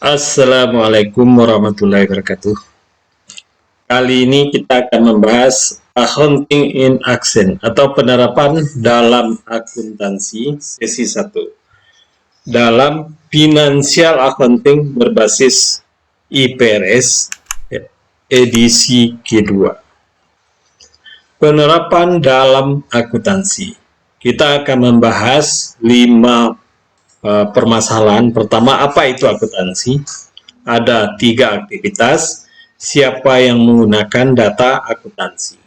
Assalamualaikum warahmatullahi wabarakatuh. Kali ini kita akan membahas Accounting in Action atau penerapan dalam akuntansi sesi 1. Dalam Financial Accounting berbasis IFRS edisi kedua. Penerapan dalam akuntansi. Kita akan membahas 5 permasalahan. Pertama, apa itu akuntansi? Ada 3 aktivitas. Siapa yang menggunakan data akuntansi?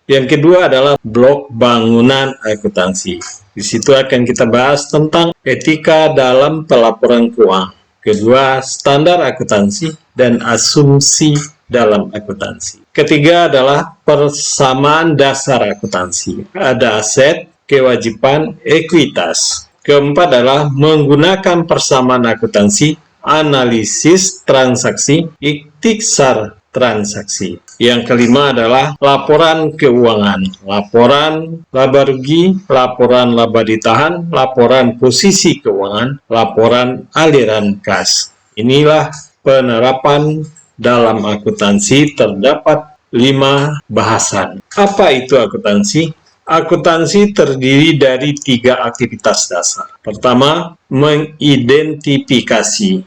Yang kedua adalah blok bangunan akuntansi. Di situ akan kita bahas tentang etika dalam pelaporan keuangan. Kedua, standar akuntansi dan asumsi dalam akuntansi. Ketiga adalah persamaan dasar akuntansi. Ada aset, kewajiban, ekuitas. Keempat adalah menggunakan persamaan akuntansi, analisis transaksi, ikhtisar transaksi. Yang kelima adalah laporan keuangan, laporan laba rugi, laporan laba ditahan, laporan posisi keuangan, laporan aliran kas. Inilah penerapan dalam akuntansi. Terdapat 5 bahasan. Apa itu akuntansi? Akuntansi terdiri dari 3 aktivitas dasar. Pertama, mengidentifikasi.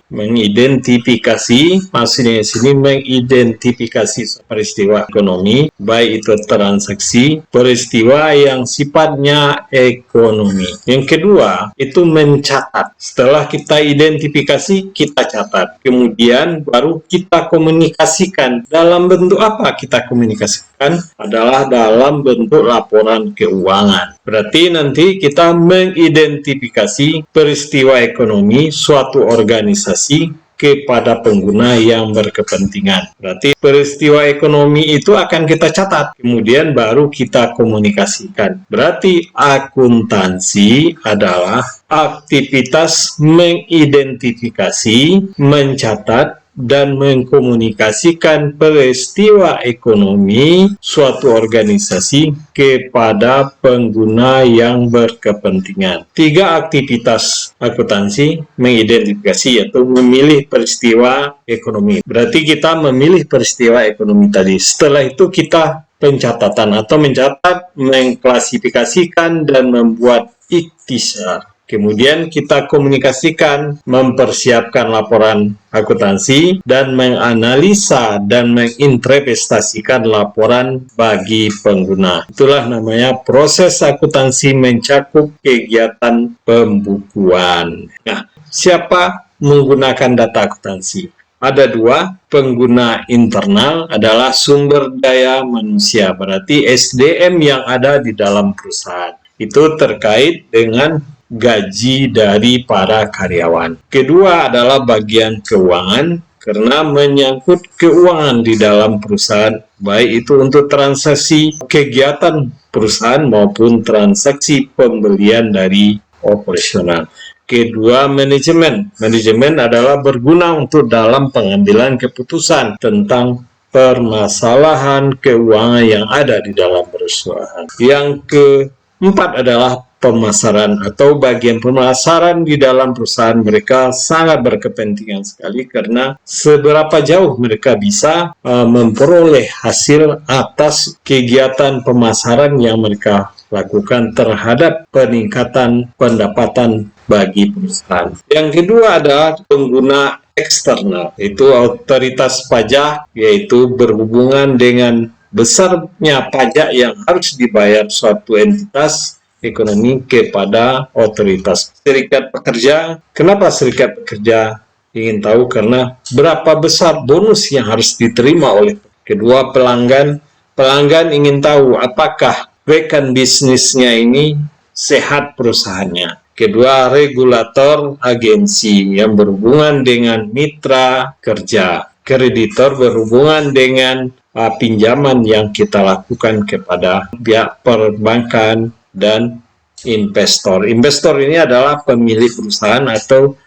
Maksudnya di sini mengidentifikasi peristiwa ekonomi, baik itu transaksi, peristiwa yang sifatnya ekonomi. Yang kedua, itu mencatat. Setelah kita identifikasi, kita catat. Kemudian baru kita komunikasikan. Dalam bentuk apa kita komunikasikan? Adalah dalam bentuk laporan keuangan. Berarti nanti kita mengidentifikasi peristiwa ekonomi suatu organisasi kepada pengguna yang berkepentingan. Berarti peristiwa ekonomi itu akan kita catat, kemudian baru kita komunikasikan. Berarti akuntansi adalah aktivitas mengidentifikasi, mencatat, dan mengkomunikasikan peristiwa ekonomi suatu organisasi kepada pengguna yang berkepentingan. 3 aktivitas akuntansi mengidentifikasi, yaitu memilih peristiwa ekonomi. Berarti kita memilih peristiwa ekonomi tadi. Setelah itu kita pencatatan atau mencatat, mengklasifikasikan, dan membuat ikhtisar. Kemudian kita komunikasikan, mempersiapkan laporan akuntansi, dan menganalisa dan menginterpretasikan laporan bagi pengguna. Itulah namanya proses akuntansi mencakup kegiatan pembukuan. Nah, siapa menggunakan data akuntansi? Ada 2, pengguna internal adalah sumber daya manusia, berarti SDM yang ada di dalam perusahaan. Itu terkait dengan gaji dari para karyawan. Kedua adalah bagian keuangan, karena menyangkut keuangan di dalam perusahaan, baik itu untuk transaksi kegiatan perusahaan maupun transaksi pembelian dari operasional. Kedua, manajemen. Manajemen adalah berguna untuk dalam pengambilan keputusan tentang permasalahan keuangan yang ada di dalam perusahaan. Yang keempat adalah pemasaran atau bagian pemasaran di dalam perusahaan. Mereka sangat berkepentingan sekali karena seberapa jauh mereka bisa memperoleh hasil atas kegiatan pemasaran yang mereka lakukan terhadap peningkatan pendapatan bagi perusahaan. Yang kedua adalah pengguna eksternal, itu otoritas pajak, yaitu berhubungan dengan besarnya pajak yang harus dibayar suatu entitas ekonomi kepada otoritas. Serikat pekerja, kenapa serikat pekerja ingin tahu? Karena berapa besar bonus yang harus diterima oleh kedua pelanggan. Pelanggan ingin tahu apakah rekan bisnisnya ini sehat perusahaannya. Kedua, regulator agensi yang berhubungan dengan mitra kerja. Kreditor berhubungan dengan pinjaman yang kita lakukan kepada pihak perbankan, dan investor. Investor ini adalah pemilik perusahaan atau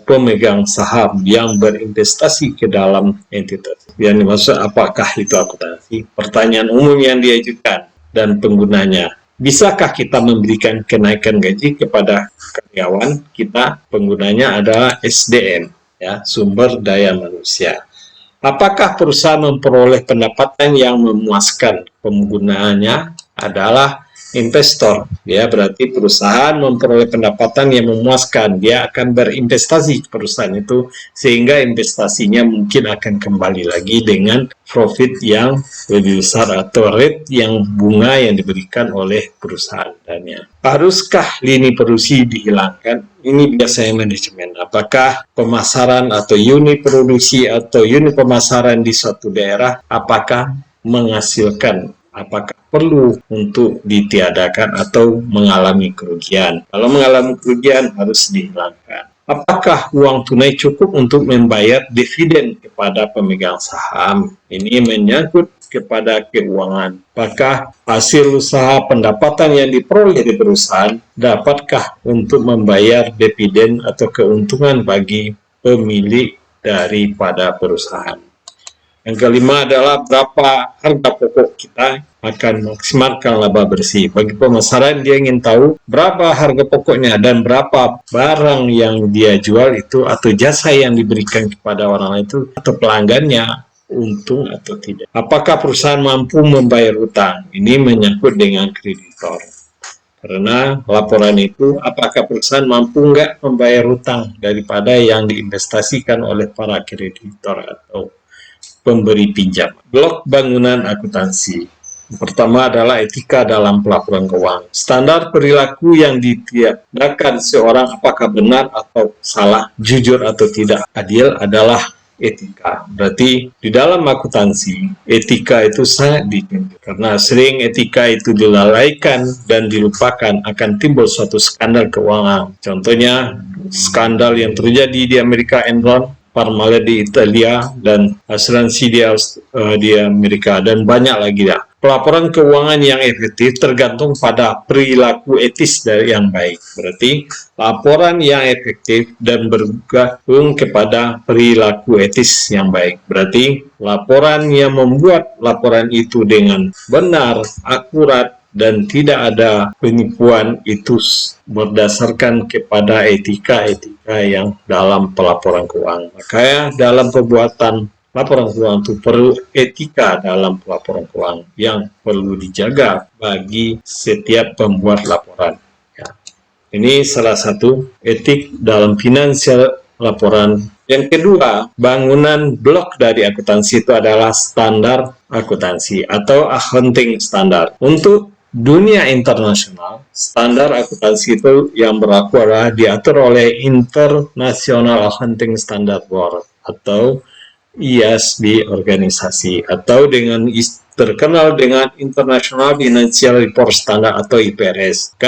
pemegang saham yang berinvestasi ke dalam entitas. Yang dimaksud apakah itu akuntansi? Pertanyaan umum yang diajukan dan penggunanya. Bisakah kita memberikan kenaikan gaji kepada karyawan kita? Penggunanya adalah SDM. ya, sumber daya manusia. Apakah perusahaan memperoleh pendapatan yang memuaskan? Penggunaannya adalah investor, ya, berarti perusahaan memperoleh pendapatan yang memuaskan. Dia akan berinvestasi ke perusahaan itu sehingga investasinya mungkin akan kembali lagi dengan profit yang lebih besar atau rate yang bunga yang diberikan oleh perusahaan. Haruskah lini produksi dihilangkan? Ini biasanya manajemen. Apakah pemasaran atau unit produksi atau unit pemasaran di suatu daerah apakah menghasilkan, apakah perlu untuk ditiadakan atau mengalami kerugian? Kalau mengalami kerugian harus dihilangkan. Apakah uang tunai cukup untuk membayar dividen kepada pemegang saham? Ini menyangkut kepada keuangan. Apakah hasil usaha pendapatan yang diperoleh di perusahaan dapatkah untuk membayar dividen atau keuntungan bagi pemilik daripada perusahaan? Yang kelima adalah berapa harga pokok kita akan maksimalkan laba bersih. Bagi pemasaran dia ingin tahu berapa harga pokoknya dan berapa barang yang dia jual itu atau jasa yang diberikan kepada orang lain itu atau pelanggannya untung atau tidak. Apakah perusahaan mampu membayar utang? Ini menyangkut dengan kreditor. Karena laporan itu, apakah perusahaan mampu nggak membayar utang daripada yang diinvestasikan oleh para kreditor atau pemberi pinjam. Blok bangunan akuntansi. Pertama adalah etika dalam pelaporan keuangan. Standar perilaku yang ditiadakan seorang apakah benar atau salah, jujur atau tidak adil adalah etika. Berarti di dalam akuntansi, etika itu sangat ditunjuk. Karena sering etika itu dilalaikan dan dilupakan akan timbul suatu skandal keuangan. Contohnya, skandal yang terjadi di Amerika Enron, Parmalat di Italia, dan asuransi di Amerika, dan banyak lagi ya. Pelaporan keuangan yang efektif tergantung pada perilaku etis dari yang baik. Berarti laporan yang efektif dan bergantung kepada perilaku etis yang baik. Berarti laporan yang membuat laporan itu dengan benar, akurat, dan tidak ada penipuan itu berdasarkan kepada etika-etika yang dalam pelaporan keuangan. Makanya dalam pembuatan laporan keuangan itu perlu etika dalam pelaporan keuangan yang perlu dijaga bagi setiap pembuat laporan. Ya. Ini salah satu etik dalam finansial laporan. Yang kedua, bangunan blok dari akuntansi itu adalah standar akuntansi atau accounting standard. Untuk dunia internasional, standar akuntansi itu yang berlaku adalah diatur oleh International Accounting Standard Board atau IASB organisasi, atau dengan terkenal dengan International Financial Report Standard atau IFRS.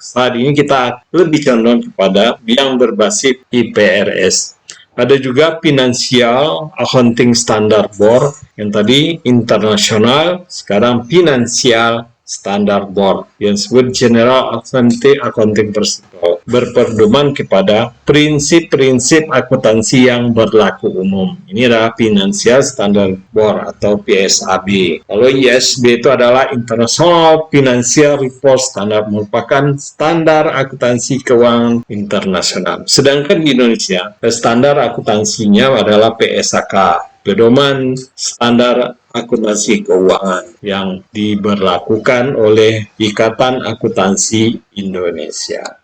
Saat ini kita lebih condong kepada yang berbasis IFRS. Ada juga Financial Accounting Standard Board, yang tadi internasional, sekarang Financial Standard Board yang disebut General Accounting Principles, berpedoman kepada prinsip-prinsip akuntansi yang berlaku umum. Ini adalah Financial Standard Board atau PSAB. Kalau ISB itu adalah International Financial Report Standard, merupakan standar akuntansi keuangan internasional. Sedangkan di Indonesia, standar akuntansinya adalah PSAK, pedoman standar akuntansi keuangan yang diberlakukan oleh Ikatan Akuntansi Indonesia.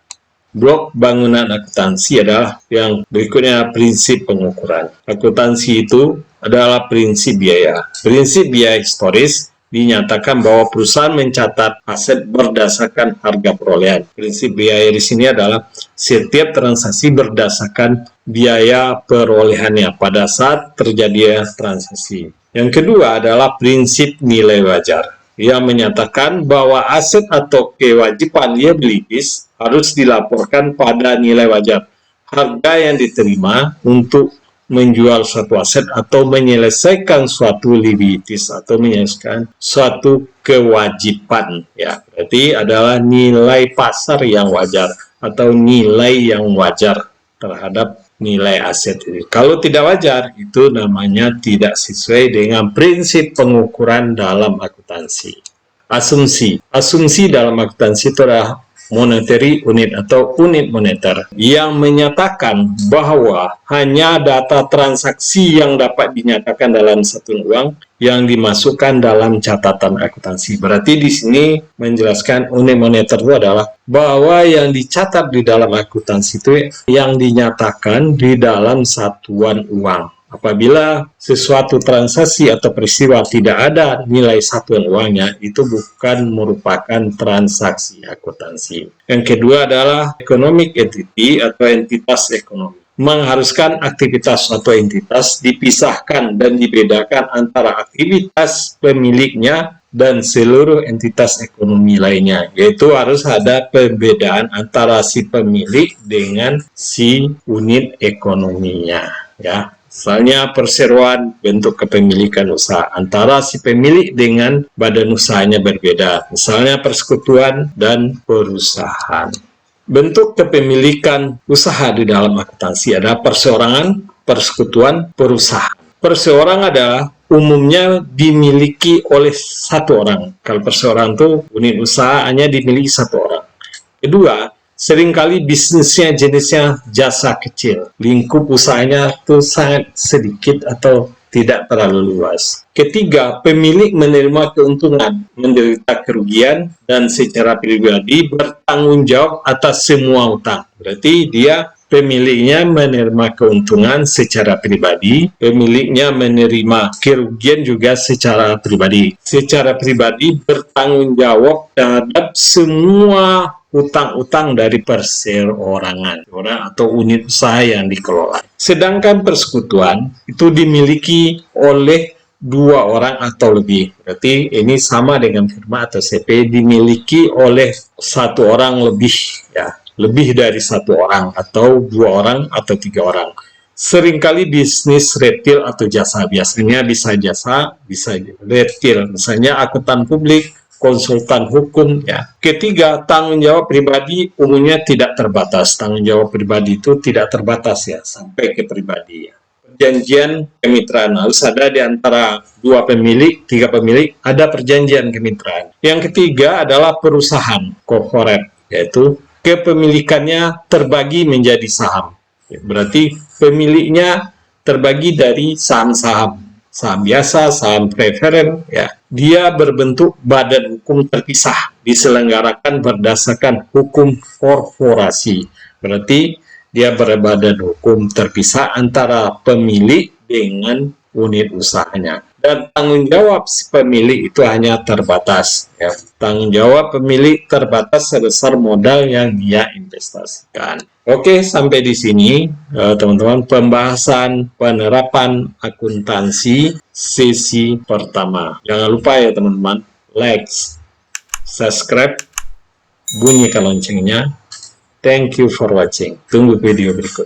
Blok bangunan akuntansi adalah yang berikutnya, prinsip pengukuran. Akuntansi itu adalah prinsip biaya. Prinsip biaya historis dinyatakan bahwa perusahaan mencatat aset berdasarkan harga perolehan. Prinsip biaya di sini adalah setiap transaksi berdasarkan biaya perolehannya pada saat terjadi transaksi. Yang kedua adalah prinsip nilai wajar, yang menyatakan bahwa aset atau kewajiban liabilities harus dilaporkan pada nilai wajar, harga yang diterima untuk menjual suatu aset atau menyelesaikan suatu liabilities atau menyelesaikan suatu kewajiban. Ya, berarti adalah nilai pasar yang wajar atau nilai yang wajar terhadap nilai aset ini. Kalau tidak wajar, itu namanya tidak sesuai dengan prinsip pengukuran dalam akuntansi. Asumsi dalam akuntansi itu adalah monetary unit atau unit moneter, yang menyatakan bahwa hanya data transaksi yang dapat dinyatakan dalam satuan uang yang dimasukkan dalam catatan akuntansi. Berarti di sini menjelaskan unit moneter itu adalah bahwa yang dicatat di dalam akuntansi itu yang dinyatakan di dalam satuan uang. Apabila sesuatu transaksi atau peristiwa tidak ada nilai satuan uangnya, itu bukan merupakan transaksi akuntansi. Yang kedua adalah economic entity atau entitas ekonomi. Mengharuskan aktivitas suatu entitas dipisahkan dan dibedakan antara aktivitas pemiliknya dan seluruh entitas ekonomi lainnya, yaitu harus ada perbedaan antara si pemilik dengan si unit ekonominya, ya. Misalnya perseroan bentuk kepemilikan usaha antara si pemilik dengan badan usahanya berbeda. Misalnya persekutuan dan perusahaan. Bentuk kepemilikan usaha di dalam akuntansi ada perseorangan, persekutuan, perusahaan. Perseorangan adalah umumnya dimiliki oleh satu orang. Kalau perseorangan itu unit usaha hanya dimiliki satu orang. Kedua, seringkali bisnisnya jenisnya jasa kecil. Lingkup usahanya itu sangat sedikit atau tidak terlalu luas. Ketiga, pemilik menerima keuntungan, menderita kerugian, dan secara pribadi bertanggung jawab atas semua utang. Berarti dia pemiliknya menerima keuntungan secara pribadi, pemiliknya menerima kerugian juga secara pribadi. Secara pribadi bertanggung jawab terhadap semua utang-utang dari perseorangan atau unit usaha yang dikelola. Sedangkan persekutuan itu dimiliki oleh dua orang atau lebih. Berarti ini sama dengan firma atau CP dimiliki oleh satu orang lebih, ya, lebih dari satu orang atau dua orang atau tiga orang. Seringkali bisnis retail atau jasa, biasanya bisa jasa, bisa retail, misalnya akuntan publik, konsultan hukum, ya. Ketiga, tanggung jawab pribadi umumnya tidak terbatas. Tanggung jawab pribadi itu tidak terbatas, ya, sampai ke pribadi, ya. Perjanjian kemitraan harus ada di antara dua pemilik, tiga pemilik, ada perjanjian kemitraan. Yang ketiga adalah perusahaan corporate, yaitu kepemilikannya terbagi menjadi saham. Berarti pemiliknya terbagi dari saham-saham. Saham biasa, saham preferen, ya. Dia berbentuk badan hukum terpisah, diselenggarakan berdasarkan hukum korporasi. Berarti dia berbadan hukum terpisah antara pemilik dengan unit usahanya. Dan tanggung jawab si pemilik itu hanya terbatas, ya. Tanggung jawab pemilik terbatas sebesar modal yang dia investasikan. Oke, sampai di sini teman-teman pembahasan penerapan akuntansi sesi pertama. Jangan lupa ya teman-teman, like, subscribe, bunyikan loncengnya. Thank you for watching. Tunggu video berikut.